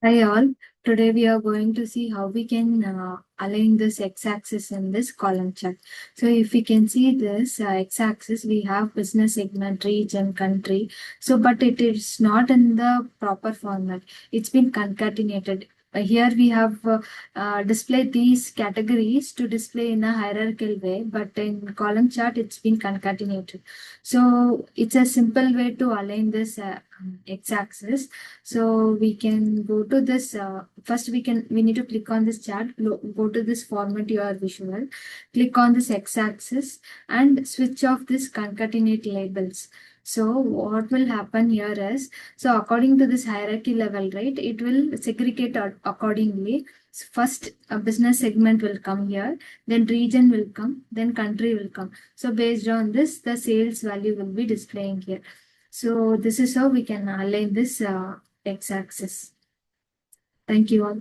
Hi all. Today we are going to see how we can align this x-axis in this column chart. So if we can see this x-axis, we have business segment, region, country. So but it is not in the proper format. It's been concatenated. Here we have displayed these categories to display in a hierarchical way, but in column chart it's been concatenated. So it's a simple way to align this x-axis. So we can go to this. First, we need to click on this chart. Go to this format your visual. Click on this x-axis and switch off this concatenate labels. So what will happen here is, so according to this hierarchy level, right, it will segregate accordingly. So first, a business segment will come here, then region will come, then country will come. So based on this, the sales value will be displaying here. So this is how we can align this x-axis. Thank you all.